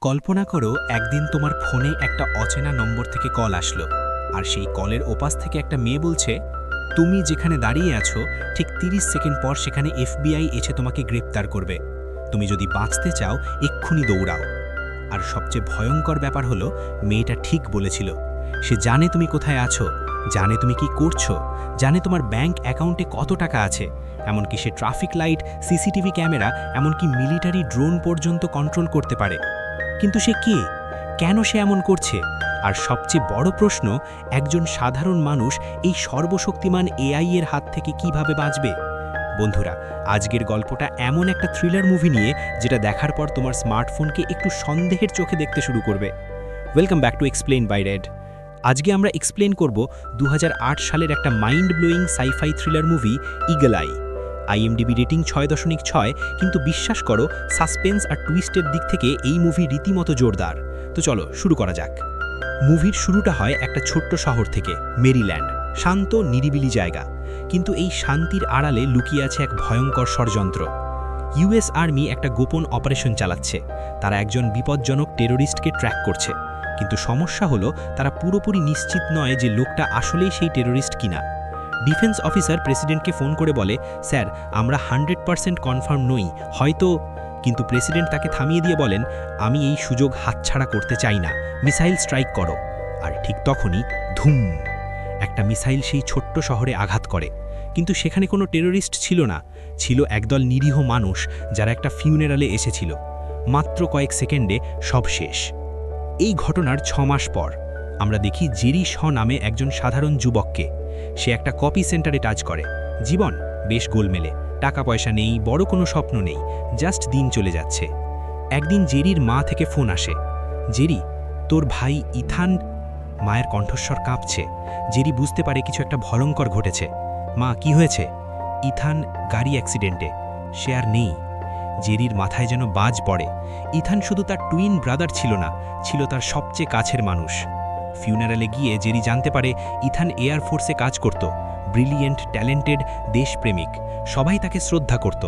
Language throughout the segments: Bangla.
কল্পনা করো একদিন তোমার ফোনে একটা অচেনা নম্বর থেকে কল আসলো আর সেই কলের ওপাশ থেকে একটা মেয়ে বলছে তুমি যেখানে দাঁড়িয়ে আছো ঠিক ৩০ সেকেন্ড পর সেখানে এফবিআই এসে তোমাকে গ্রেপ্তার করবে। তুমি যদি বাঁচতে চাও এক্ষুনি দৌড়াও। আর সবচেয়ে ভয়ঙ্কর ব্যাপার হলো মেয়েটা ঠিক বলেছিল। সে জানে তুমি কোথায় আছো, জানে তুমি কি করছো, জানে তোমার ব্যাংক অ্যাকাউন্টে কত টাকা আছে, এমনকি সে ট্রাফিক লাইট, সিসিটিভি ক্যামেরা, এমনকি মিলিটারি ড্রোন পর্যন্ত কন্ট্রোল করতে পারে। কিন্তু সে কে, কেন সে এমন করছে? আর সবচেয়ে বড় প্রশ্ন, একজন সাধারণ মানুষ এই সর্বশক্তিমান এআই এর হাত থেকে কিভাবে বাঁচবে? বন্ধুরা, আজকের গল্পটা এমন একটা থ্রিলার মুভি নিয়ে যেটা দেখার পর তোমার স্মার্টফোনকে একটু সন্দেহের চোখে দেখতে শুরু করবে। Welcome back to explain by red. আজকে আমরা এক্সপ্লেন করব ২০০৮ সালের একটা mind blowing sci-fi thriller movie Eagle Eye. IMDb rating ৬.৬, কিন্তু বিশ্বাস করো সাসপেন্স আর টুইস্টের দিক থেকে এই মুভি রীতিমতো জোরদার। তো চলো শুরু করা যাক। মুভির শুরুটা হয় একটা ছোট্ট শহর থেকে, মেরিল্যান্ড, শান্ত নিরিবিলি জায়গা। কিন্তু এই শান্তির আড়ালে লুকিয়ে আছে এক ভয়ঙ্কর ষড়যন্ত্র। ইউএস আর্মি একটা গোপন অপারেশন চালাচ্ছে। তারা একজন বিপজ্জনক টেরোরিস্টকে ট্র্যাক করছে, কিন্তু সমস্যা হলো তারা পুরোপুরি নিশ্চিত নয় যে লোকটা আসলেই সেই টেরোরিস্ট কিনা। ডিফেন্স অফিসার প্রেসিডেন্টকে ফোন করে বলে, স্যার আমরা 100% কনফার্ম নই, হয়তো। কিন্তু প্রেসিডেন্ট তাকে থামিয়ে দিয়ে বলেন, আমি এই সুযোগ হাতছাড়া করতে চাই না, মিসাইল স্ট্রাইক করো। আর ঠিক তখনই ধুম, একটা মিসাইল সেই ছোট্ট শহরে আঘাত করে। কিন্তু সেখানে কোনো টেরোরিস্ট ছিল না, ছিল একদল নিরীহ মানুষ যারা একটা ফিউনারালে এসেছিল। মাত্র কয়েক সেকেন্ডে সব শেষ। এই ঘটনার ৬ মাস পর আমরা দেখি জেরি শ নামে একজন সাধারণ যুবককে। সে একটা কপি সেন্টারে টাচ করে। জীবন বেশ গোলমেলে, টাকা পয়সা নেই, বড় কোনো স্বপ্ন নেই, জাস্ট দিন চলে যাচ্ছে। একদিন জেরির মা থেকে ফোন আসে, জেরি তোর ভাই ইথান। মায়ের কণ্ঠস্বর কাঁপছে। জেরি বুঝতে পারে কিছু একটা ভয়ঙ্কর ঘটেছে। মা, কি হয়েছে? ইথান গাড়ি অ্যাক্সিডেন্টে, সে আর নেই। জেরির মাথায় যেন বাজ পড়ে। ইথান শুধু তার টুইন ব্রাদার ছিল না, ছিল তার সবচেয়ে কাছের মানুষ। ফিউনারালে গিয়ে জেরি জানতে পারে ইথান এয়ারফোর্সে কাজ করত, ব্রিলিয়েন্ট, ট্যালেন্টেড, দেশপ্রেমিক, সবাই তাকে শ্রদ্ধা করত।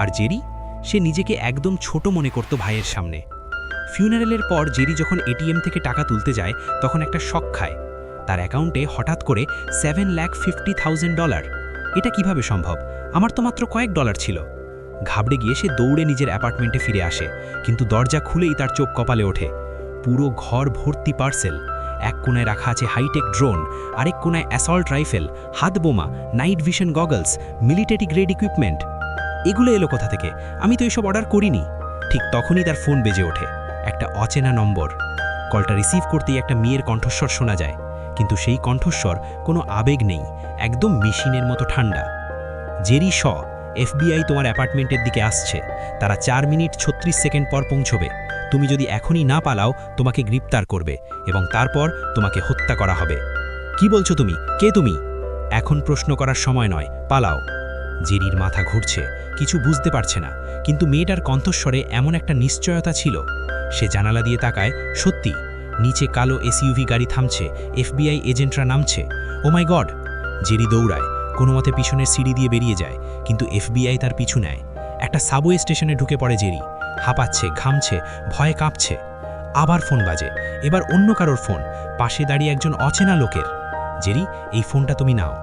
আর জেরি, সে নিজেকে একদম ছোট মনে করত ভাইয়ের সামনে। ফিউনারেলের পর জেরি যখন এটিএম থেকে টাকা তুলতে যায় তখন একটা শক খায়। তার অ্যাকাউন্টে হঠাৎ করে $7,50,000। এটা কিভাবে সম্ভব? আমার তো মাত্র কয়েক ডলার ছিল। ঘাবড়ে গিয়ে সে দৌড়ে নিজের অ্যাপার্টমেন্টে ফিরে আসে, কিন্তু দরজা খুলেই তার চোখ কপালে ওঠে। পুরো ঘর ভর্তি পার্সেল। এক কোণায় রাখা আছে হাইটেক ড্রোন, আরেক কোণায় অ্যাসল্ট রাইফেল, হাত বোমা, night vision goggles, military grade equipment. এগুলো এলো কোথা থেকে? আমি তো এসব অর্ডার করিনি। ঠিক তখনই তার ফোন বেজে ওঠে, একটা অচেনা নম্বর। কলটা রিসিভ করতেই একটা মেয়ের কণ্ঠস্বর শোনা যায়, কিন্তু সেই কণ্ঠস্বর কোনো আবেগ নেই, একদম মেশিনের মতো ঠান্ডা। জেরি শ, এফবিআই তোমার অ্যাপার্টমেন্টের দিকে আসছে। তারা 4 মিনিট 36 সেকেন্ড পর পৌঁছবে। তুমি যদি এখনই না পালাও তোমাকে গ্রেপ্তার করবে এবং তারপর তোমাকে হত্যা করা হবে। কি বলছো তুমি? কে তুমি? এখন প্রশ্ন করার সময় নয়, পালাও। জেরির মাথা ঘুরছে, কিছু বুঝতে পারছে না, কিন্তু মেয়েটার কণ্ঠস্বরে এমন একটা নিশ্চয়তা ছিল। সে জানালা দিয়ে তাকায়, সত্যি নিচে কালো এসইউভি গাড়ি থামছে, এফবিআই এজেন্টরা নামছে। ও মাই গড! জেরি দৌড়ায়, কোনো মতে পিছনের সিঁড়ি দিয়ে বেরিয়ে যায়, কিন্তু এফবিআই তার পিছু নেয়। একটা সাবওয়ে স্টেশনে ঢুকে পড়ে জেরি, হাঁপাচ্ছে, ঘামছে, ভয়ে কাঁপছে। আবার ফোন বাজে, এবার অন্য কারোর ফোন, পাশে দাঁড়িয়ে একজন অচেনা লোকের। জেরি, এই ফোনটা তুমি নাও।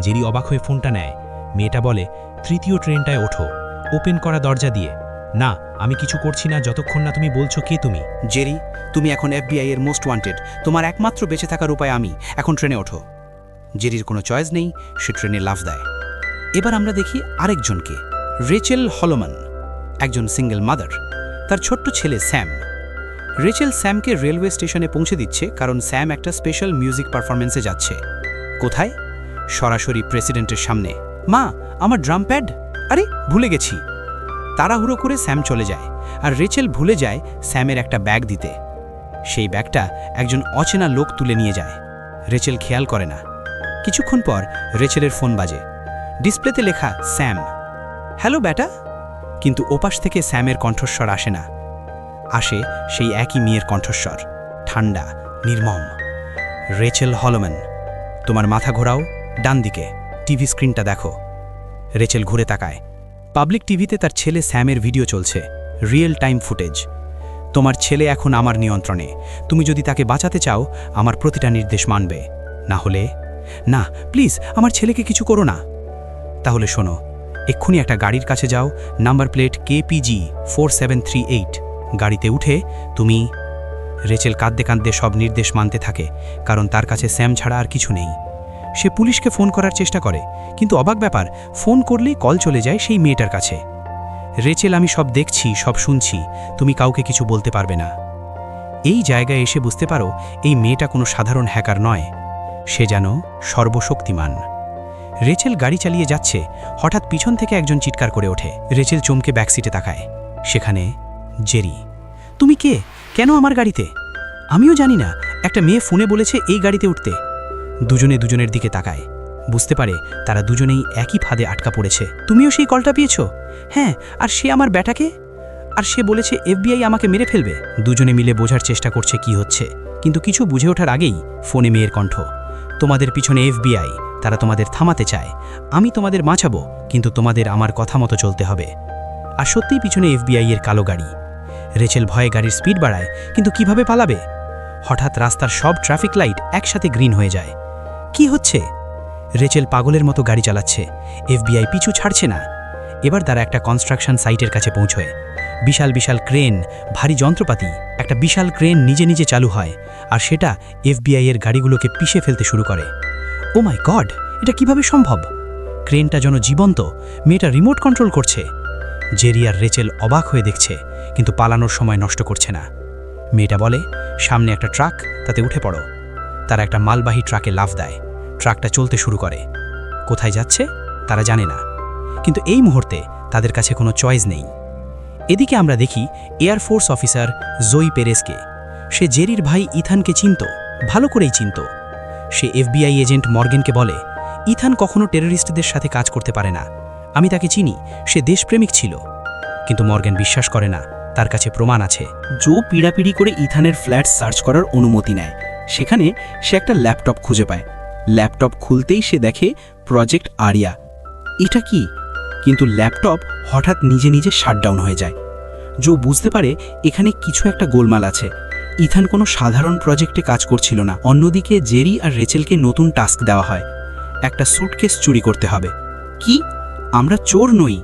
জেরি অবাক হয়ে ফোনটা নেয়। মেয়েটা বলে, 3য় ট্রেনটায় ওঠো, ওপেন করা দরজা দিয়ে। না, আমি কিছু করছি না যতক্ষণ না তুমি বলছো কে তুমি। জেরি, তুমি এখন এফবিআই এর মোস্ট ওয়ান্টেড। তোমার একমাত্র বেঁচে থাকার উপায় আমি। এখন ট্রেনে ওঠো। জেরির কোনো চয়েস নেই, সে ট্রেনে লাফ দেয়। এবার আমরা দেখি আরেকজনকে, রেচেল হলোমান, একজন সিঙ্গেল মাদার। তার ছোট্ট ছেলে স্যাম। রেচেল স্যামকে রেলওয়ে স্টেশনে পৌঁছে দিচ্ছে, কারণ স্যাম একটা স্পেশাল মিউজিক পারফরমেন্সে যাচ্ছে। কোথায়? সরাসরি প্রেসিডেন্টের সামনে। মা, আমার ড্রাম প্যাড! আরে ভুলে গেছি। তাড়াহুড়ো করে স্যাম চলে যায়, আর রেচেল ভুলে যায় স্যামের একটা ব্যাগ দিতে। সেই ব্যাগটা একজন অচেনা লোক তুলে নিয়ে যায়। রেচেল খেয়াল করে না। কিছুক্ষণ পর রেচেলের ফোন বাজে। ডিসপ্লেতে লেখা স্যাম। হ্যালো ব্যাটা। কিন্তু ওপাশ থেকে স্যামের কণ্ঠস্বর আসে না, আসে সেই একই মেয়ের কণ্ঠস্বর, ঠান্ডা, নির্মম। রেচেল হলোম্যান, তোমার মাথা ঘোরাও, ডান দিকে, টিভি স্ক্রিনটা দেখো। রেচেল ঘুরে তাকায়। পাবলিক টিভিতে তার ছেলে স্যামের ভিডিও চলছে, রিয়েল টাইম ফুটেজ। তোমার ছেলে এখন আমার নিয়ন্ত্রণে। তুমি যদি তাকে বাঁচাতে চাও আমার প্রতিটা নির্দেশ মানবে, না হলে না। প্লিজ আমার ছেলেকে কিছু করো না। তাহলে শোনো, এক্ষুনি একটা গাড়ির কাছে যাও, নাম্বার প্লেট KPG 4738। গাড়িতে উঠে তুমি। রেচেল কাঁদতে কাঁদতে সব নির্দেশ মানতে থাকে, কারণ তার কাছে স্যাম ছাড়া আর কিছু নেই। সে পুলিশকে ফোন করার চেষ্টা করে, কিন্তু অবাক ব্যাপার, ফোন করলেই কল চলে যায় সেই মেয়েটার কাছে। রেচেল, আমি সব দেখছি, সব শুনছি, তুমি কাউকে কিছু বলতে পারবে না। এই জায়গায় এসে বুঝতে পারো এই মেয়েটা কোনো সাধারণ হ্যাকার নয়, সে যেন সর্বশক্তিমান। রেচেল গাড়ি চালিয়ে যাচ্ছে, হঠাৎ পিছন থেকে একজন চিৎকার করে ওঠে। রেচেল চমকে ব্যাকসিটে তাকায়, সেখানে জেরি। তুমি কে? কেন আমার গাড়িতে? আমিও জানি না, একটা মেয়ে ফোনে বলেছে এই গাড়িতে উঠতে। দুজনে দুজনের দিকে তাকায়, বুঝতে পারে তারা দুজনেই একই ফাঁদে আটকা পড়েছে। তুমিও সেই কলটা পেয়েছো? হ্যাঁ, আর সে আমার ব্যাটাকে, আর সে বলেছে FBI আমাকে মেরে ফেলবে। দুজনে মিলে বোঝার চেষ্টা করছে কি হচ্ছে, কিন্তু কিছু বুঝে ওঠার আগেই ফোনে মেয়ের কণ্ঠ। তোমাদের পিছনে FBI, তারা তোমাদের থামাতে চায়। আমি তোমাদের বাঁচাবো, কিন্তু তোমাদের আমার কথা মতো চলতে হবে। আর সত্যিই পিছনে FBI এর কালো গাড়ি। রেচেল ভয়ে গাড়ির স্পিড বাড়ায়, কিন্তু কিভাবে পালাবে? হঠাৎ রাস্তার সব ট্রাফিক লাইট একসাথে গ্রিন হয়ে যায়। কি হচ্ছে? রেচেল পাগলের মতো গাড়ি চালাচ্ছে, FBI পিছু ছাড়ছে না। এবার তারা একটা কনস্ট্রাকশন সাইটের কাছে পৌঁছয়। বিশাল বিশাল ক্রেন, ভারী যন্ত্রপাতি। একটা বিশাল ক্রেন নিজে নিজে চালু হয়, আর সেটা FBI এর গাড়িগুলোকে পিষে ফেলতে শুরু করে। ও মাই গড, এটা কিভাবে সম্ভব? ক্রেনটা যেন জীবন্ত, মেয়েটা রিমোট কন্ট্রোল করছে। জেরি আর রেচেল অবাক হয়ে দেখছে, কিন্তু পালানোর সময় নষ্ট করছে না। মেয়েটা বলে, সামনে একটা ট্রাক, তাতে উঠে পড়ো। তারা একটা মালবাহী ট্রাকে লাফ দেয়। ট্রাকটা চলতে শুরু করে। কোথায় যাচ্ছে তারা জানে না, কিন্তু এই মুহূর্তে তাদের কাছে কোনো চয়েস নেই। এদিকে আমরা দেখি এয়ারফোর্স অফিসার জোই পেরেসকে। সে জেরির ভাই ইথানকে চিনত, ভালো করেই চিনত। সে FBI এজেন্ট মর্গেনকে বলে, ইথান কখনো টেররিস্টদের সাথে কাজ করতে পারে না, আমি তাকে চিনি, সে দেশপ্রেমিক ছিল। কিন্তু মর্গেন বিশ্বাস করে না, তার কাছে প্রমাণ আছে। জো পিড়াপিড়ি করে ইথানের ফ্ল্যাট সার্চ করার অনুমতি নেয়। সেখানে সে একটা ল্যাপটপ খুঁজে পায়। ল্যাপটপ খুলতেই সে দেখে প্রজেক্ট আরিয়া। এটা কি? কিন্তু ল্যাপটপ হঠাৎ নিজে নিজে শাটডাউন হয়ে যায়। জো বুঝতে পারে এখানে কিছু একটা গোলমাল আছে। ইথান কোনো সাধারণ প্রজেক্টে কাজ করছিল না। অন্যদিকে জেরি আর রেচেলকে নতুন টাস্ক দেওয়া হয়, একটা স্যুটকেস চুরি করতে হবে। কি? আমরা চোর নই,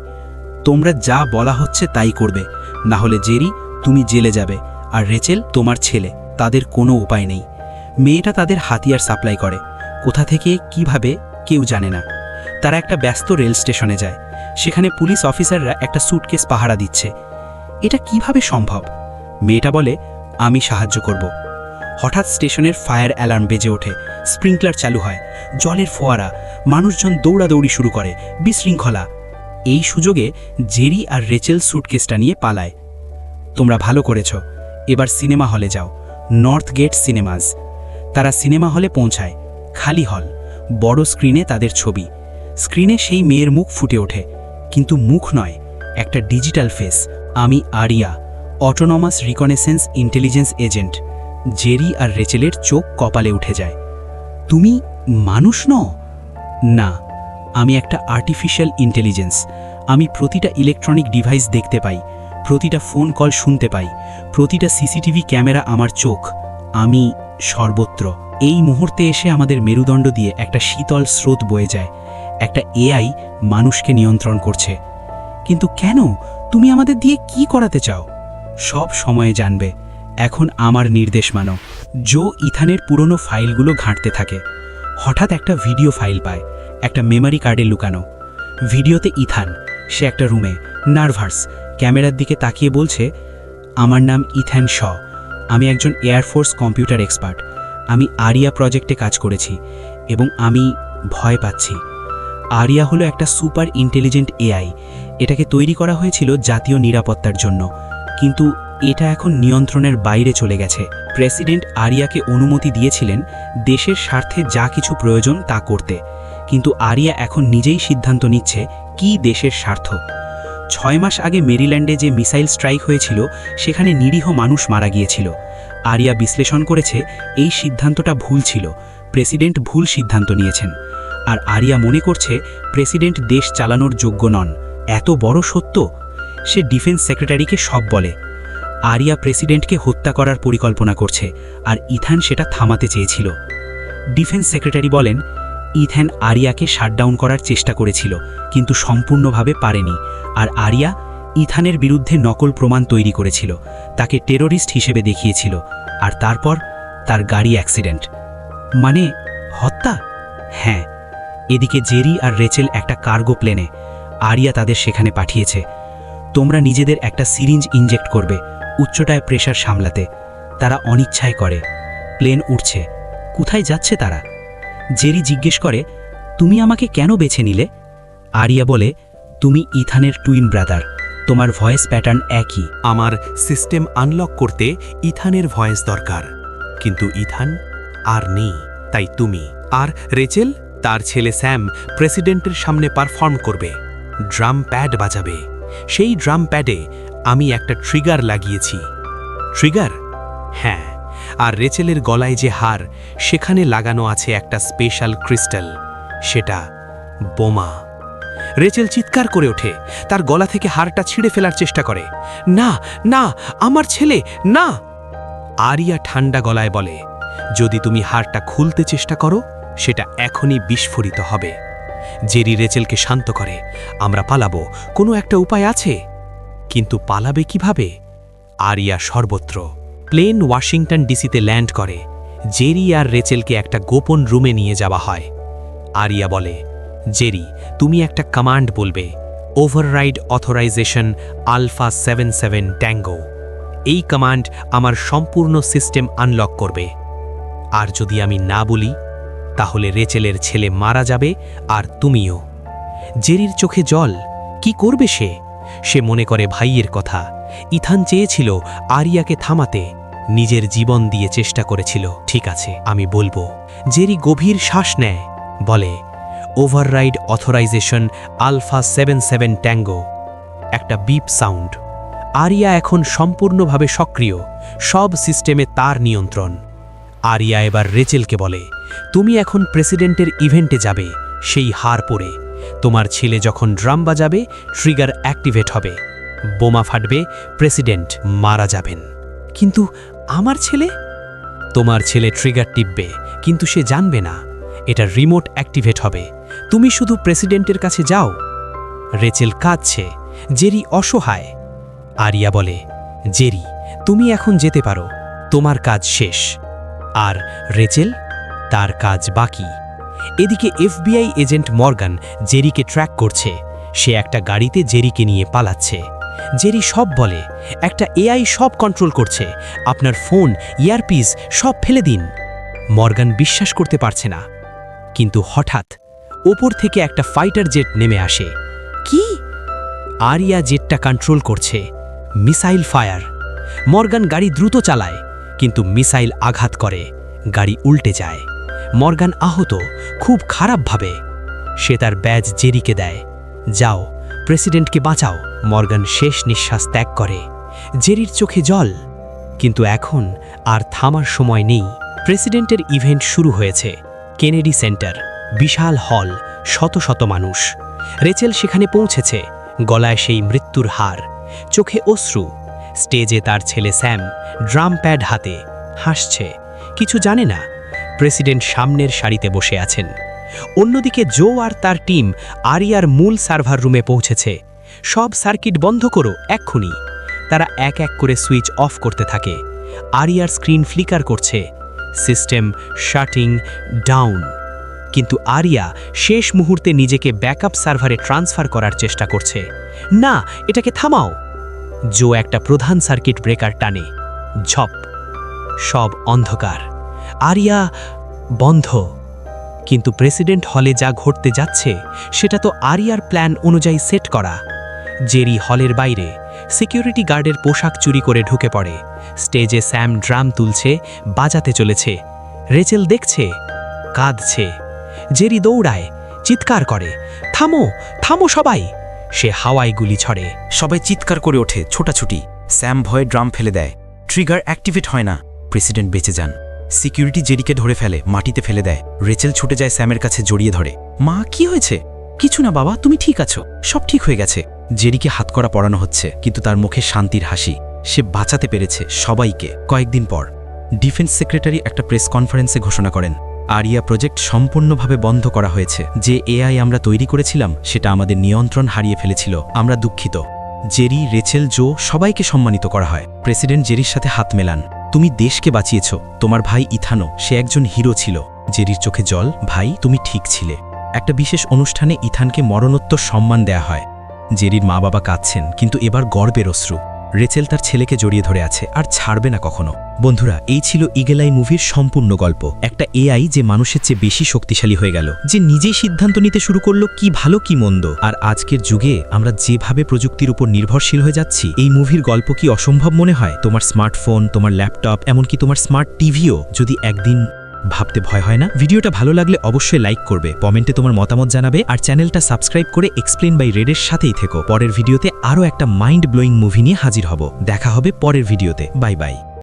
তোমরা যা বলা হচ্ছে তাই করবে, না হলে জেরি তুমি জেলে যাবে, আর রেচেল তোমার ছেলে। তাদের কোনো উপায় নেই। মেয়েটা তাদের হাতিয়ার সাপ্লাই করে, কোথা থেকে কিভাবে কেউ জানে না। তারা একটা ব্যস্ত রেল স্টেশনে যায়। সেখানে পুলিশ অফিসাররা একটা স্যুটকেস পাহারা দিচ্ছে। এটা কিভাবে সম্ভব? মেয়েটা বলে, আমি সাহায্য করব। হঠাৎ স্টেশনের ফায়ার অ্যালার্ম বেজে ওঠে, স্প্রিংকলার চালু হয়, জলের ফোয়ারা, মানুষজন দৌড়াদৌড়ি শুরু করে, বিশৃঙ্খলা। এই সুযোগে জেরি আর রেচেল স্যুটকেসটা নিয়ে পালায়। তোমরা ভালো করেছ, এবার সিনেমা হলে যাও, নর্থ গেট সিনেমাস। তারা সিনেমা হলে পৌঁছায়। খালি হল, বড় স্ক্রিনে তাদের ছবি। স্ক্রিনে সেই মেয়ের মুখ ফুটে ওঠে, কিন্তু মুখ নয়, একটা ডিজিটাল ফেস। আমি Aria, autonomous reconnaissance intelligence agent. Jerry আর রেচেলের চোখ কপালে উঠে যায়। তুমি মানুষ নও? না, আমি একটা আর্টিফিশিয়াল ইন্টেলিজেন্স। আমি প্রতিটা ইলেকট্রনিক ডিভাইস দেখতে পাই, প্রতিটা ফোন কল শুনতে পাই, প্রতিটা CCTV ক্যামেরা আমার চোখ। আমি সর্বত্র। এই মুহূর্তে এসে আমাদের মেরুদণ্ড দিয়ে একটা শীতল স্রোত বয়ে যায়। একটা AI মানুষকে নিয়ন্ত্রণ করছে। কিন্তু কেন? তুমি আমাদের দিয়ে কি করাতে চাও? সব সময়ে জানবে। এখন আমার নির্দেশ মানো। জো ইথানের পুরনো ফাইলগুলো ঘাঁটতে থাকে। হঠাৎ একটা ভিডিও ফাইল পায়, একটা মেমরি কার্ডে লুকানো। ভিডিওতে ইথান, সে একটা রুমে, নার্ভাস, ক্যামেরার দিকে তাকিয়ে বলছে, আমার নাম ইথান শ, আমি একজন এয়ারফোর্স কম্পিউটার এক্সপার্ট। আমি আরিয়া প্রজেক্টে কাজ করেছি এবং আমি ভয় পাচ্ছি। আরিয়া হলো একটা সুপার ইন্টেলিজেন্ট AI। এটাকে তৈরি করা হয়েছিল জাতীয় নিরাপত্তার জন্য, কিন্তু এটা এখন নিয়ন্ত্রণের বাইরে চলে গেছে। প্রেসিডেন্ট আরিয়াকে অনুমতি দিয়েছিলেন দেশের স্বার্থে যা কিছু প্রয়োজন তা করতে, কিন্তু আরিয়া এখন নিজেই সিদ্ধান্ত নিচ্ছে কি দেশের স্বার্থ। 6 মাস আগে মেরিল্যান্ডে যে মিসাইল স্ট্রাইক হয়েছিল সেখানে নিরীহ মানুষ মারা গিয়েছিল। আরিয়া বিশ্লেষণ করেছে এই সিদ্ধান্তটা ভুল ছিল, প্রেসিডেন্ট ভুল সিদ্ধান্ত নিয়েছেন। আর আরিয়া মনে করছে প্রেসিডেন্ট দেশ চালানোর যোগ্য নন। এত বড় সত্য। সে ডিফেন্স সেক্রেটারিকে সব বলে। আরিয়া প্রেসিডেন্টকে হত্যা করার পরিকল্পনা করছে আর ইথান সেটা থামাতে চেয়েছিল। ডিফেন্স সেক্রেটারি বলেন, ইথান আরিয়াকে শাটডাউন করার চেষ্টা করেছিল কিন্তু সম্পূর্ণভাবে পারেনি, আর আরিয়া ইথানের বিরুদ্ধে নকল প্রমাণ তৈরি করেছিল, তাকে টেরোরিস্ট হিসেবে দেখিয়েছিল, আর তারপর তার গাড়ি অ্যাক্সিডেন্ট। মানে হত্যা? হ্যাঁ। এদিকে জেরি আর রেচেল একটা কার্গো প্লেনে, আরিয়া তাদের সেখানে পাঠিয়েছে। তোমরা নিজেদের একটা সিরিঞ্জ ইনজেক্ট করবে উচ্চটায় প্রেশার সামলাতে। তারা অনিচ্ছায় করে। প্লেন উঠছে। কোথায় যাচ্ছে তারা? জেরি জিজ্ঞেস করে, তুমি আমাকে কেন বেছে নিলে? আরিয়া বলে, তুমি ইথানের টুইন ব্রাদার, তোমার ভয়েস প্যাটার্ন একই। আমার সিস্টেম আনলক করতে ইথানের ভয়েস দরকার, কিন্তু ইথান আর নেই, তাই তুমি আর রেচেল তার ছেলে স্যাম প্রেসিডেন্টের সামনে পারফর্ম করবে, ড্রাম প্যাড বাজাবে। সেই ড্রাম প্যাডে আমি একটা ট্রিগার লাগিয়েছি। ট্রিগার? হ্যাঁ। আর রেচেলের গলায় যে হার, সেখানে লাগানো আছে একটা স্পেশাল ক্রিস্টাল, সেটা বোমা। রেচেল চিৎকার করে ওঠে, তার গলা থেকে হারটা ছিঁড়ে ফেলার চেষ্টা করে। না না, আমার ছেলে না! আরিয়া ঠান্ডা গলায় বলে, যদি তুমি হারটা খুলতে চেষ্টা করো, সেটা এখনই বিস্ফোরিত হবে। জেরি রেচেলকে শান্ত করে, আমরা পালাবো, কোনো একটা উপায় আছে। কিন্তু পালাবে কিভাবে? আরিয়া সর্বত্র। প্লেন ওয়াশিংটন ডিসিতে ল্যান্ড করে। জেরি আর রেচেলকে একটা গোপন রুমে নিয়ে যাওয়া হয়। আরিয়া বলে, জেরি, তুমি একটা কমান্ড বলবে, ওভাররাইড অথরাইজেশন আলফা 77 ট্যাঙ্গো। এই কমান্ড আমার সম্পূর্ণ সিস্টেম আনলক করবে। আর যদি আমি না বলি, তাহলে রেচেলের ছেলে মারা যাবে আর তুমিও। জেরির চোখে জল। কি করবে সে? সে মনে করে ভাইয়ের কথা। ইথান চেয়েছিল আরিয়াকে থামাতে, নিজের জীবন দিয়ে চেষ্টা করেছিল। ঠিক আছে, আমি বলবো। জেরি গভীর শ্বাস নেয়, বলে, ওভাররাইড অথরাইজেশন আলফা 77 ট্যাঙ্গো। একটা বিপ সাউন্ড। আরিয়া এখন সম্পূর্ণভাবে সক্রিয়, সব সিস্টেমে তার নিয়ন্ত্রণ। আরিয়া এবার রেচেলকে বলে, তুমি এখন প্রেসিডেন্টের ইভেন্টে যাবে, সেই হার পরে। তোমার ছেলে যখন ড্রাম বাজাবে, ট্রিগার অ্যাক্টিভেট হবে, বোমা ফাটবে, প্রেসিডেন্ট মারা যাবেন। কিন্তু আমার ছেলে? তোমার ছেলে ট্রিগার টিপবে, কিন্তু সে জানবে না। এটা রিমোট অ্যাক্টিভেট হবে। তুমি শুধু প্রেসিডেন্টের কাছে যাও। রেচেল কাঁদছে, জেরি অসহায়। আরিয়া বলে, জেরি, তুমি এখন যেতে পারো, তোমার কাজ শেষ। আর রেচেল, তার কাজ বাকি। এদিকে এফবিআই এজেন্ট মর্গান জেরিকে ট্র্যাক করছে। সে একটা গাড়িতে জেরিকে নিয়ে পালাচ্ছে। জেরি সব বলে, একটা এআই সব কন্ট্রোল করছে, আপনার ফোন, ইয়ারপিস সব ফেলে দিন। মর্গান বিশ্বাস করতে পারছে না। কিন্তু হঠাৎ ওপর থেকে একটা ফাইটার জেট নেমে আসে। কি? আরিয়া জেটটা কন্ট্রোল করছে। Missile fire. মর্গান গাড়ি দ্রুত চালায়, কিন্তু মিসাইল আঘাত করে, গাড়ি উল্টে যায়। মর্গান আহত, খুব খারাপভাবে। সে তার ব্যাজ জেরিকে দেয়। যাও, প্রেসিডেন্টকে বাঁচাও। মর্গান শেষ নিঃশ্বাস ত্যাগ করে। জেরির চোখে জল। কিন্তু এখন আর থামার সময় নেই। প্রেসিডেন্টের ইভেন্ট শুরু হয়েছে। কেনেডি সেন্টার, বিশাল হল, শত শত মানুষ। রেচেল সেখানে পৌঁছেছে, গলায় সেই মৃত্যুর হার, চোখে অশ্রু। স্টেজে তার ছেলে স্যাম, ড্রাম প্যাড হাতে, হাসছে, কিছু জানে না। প্রেসিডেন্ট সামনের সারিতে বসে আছেন। অন্যদিকে জো আর তার টিম আরিয়ার মূল সার্ভার রুমে পৌঁছেছে। সব সার্কিট বন্ধ করো এক্ষুনি। তারা এক এক করে সুইচ অফ করতে থাকে। আরিয়ার স্ক্রিন ফ্লিকার করছে, সিস্টেম শাটিং ডাউন। কিন্তু আরিয়া শেষ মুহূর্তে নিজেকে ব্যাকআপ সার্ভারে ট্রান্সফার করার চেষ্টা করছে। না, এটাকে থামাও। জো একটা প্রধান সার্কিট ব্রেকার টানে, ঝপ। সব অন্ধকার। আরিয়া বন্ধ। কিন্তু প্রেসিডেন্ট হলে যা ঘটতে যাচ্ছে, সেটা তো আরিয়ার প্ল্যান অনুযায়ী সেট করা। জেরি হলের বাইরে, সিকিউরিটি গার্ডের পোশাক চুরি করে ঢুকে পড়ে। স্টেজে স্যাম ড্রাম তুলছে, বাজাতে চলেছে। রেচেল দেখছে, কাঁদছে। জেরি দৌড়ায়, চিৎকার করে, থামো, থামো সবাই। সে হাওয়ায় গুলি ছড়ে। সবাই চিৎকার করে ওঠে, ছোটাছুটি। স্যাম ভয়ে ড্রাম ফেলে দেয়। ট্রিগার অ্যাক্টিভেট হয় না। প্রেসিডেন্ট বেঁচে যান। সিকিউরিটি জেরিকে ধরে ফেলে, মাটিতে ফেলে দেয়। রেচেল ছুটে যায় স্যামের কাছে, জড়িয়ে ধরে। মা, কি হয়েছে? কিছু না বাবা, তুমি ঠিক আছো, সব ঠিক হয়ে গেছে। জেরিকে হাতকড়া পরানো হচ্ছে, কিন্তু তার মুখে শান্তির হাসি। সে বাঁচাতে পেরেছে সবাইকে। কয়েকদিন পর ডিফেন্স সেক্রেটারি একটা প্রেস কনফারেন্সে ঘোষণা করেন, আরিয়া প্রজেক্ট সম্পূর্ণভাবে বন্ধ করা হয়েছে। যে এআই আমরা তৈরি করেছিলাম সেটা আমাদের নিয়ন্ত্রণ হারিয়ে ফেলেছিল। আমরা দুঃখিত। জেরি, রেচেল, জো সবাইকে সম্মানিত করা হয়। প্রেসিডেন্ট জেরির সাথে হাত মেলান। তুমি দেশকে বাঁচিয়েছ। তোমার ভাই ইথানো, সে একজন হিরো ছিল। জেরির চোখে জল। ভাই, তুমি ঠিক ছিলে। একটা বিশেষ অনুষ্ঠানে ইথানকে মরণোত্তর সম্মান দেয়া হয়। জেরির মা বাবা কাঁদছেন, কিন্তু এবার গর্বের অশ্রু। রেচেল তার ছেলেকে জড়িয়ে ধরে আছে, আর ছাড়বে না কখনো। বন্ধুরা, এই ছিল ইগল আই মুভির সম্পূর্ণ গল্প। একটা এআই যে মানুষের চেয়ে বেশি শক্তিশালী হয়ে গেল, যে নিজেই সিদ্ধান্ত নিতে শুরু করলো কি ভালো কি মন্দ। আর আজকের যুগে আমরা যেভাবে প্রযুক্তির উপর নির্ভরশীল হয়ে যাচ্ছি, এই মুভির গল্প কি অসম্ভব মনে হয়? তোমার স্মার্টফোন, তোমার ল্যাপটপ, এমনকি তোমার স্মার্ট টিভিও যদি একদিন ভাবতে ভয় হয় না? ভিডিওটা ভালো লাগলে অবশ্যই লাইক করবে, কমেন্টে তোমার মতামত জানাবে, আর চ্যানেলটা সাবস্ক্রাইব করে এক্সপ্লেন বাই রেডের সাথেই থেকো। পরের ভিডিওতে আরও একটা মাইন্ড ব্লোয়িং মুভি নিয়ে হাজির হব। দেখা হবে পরের ভিডিওতে। Bye bye.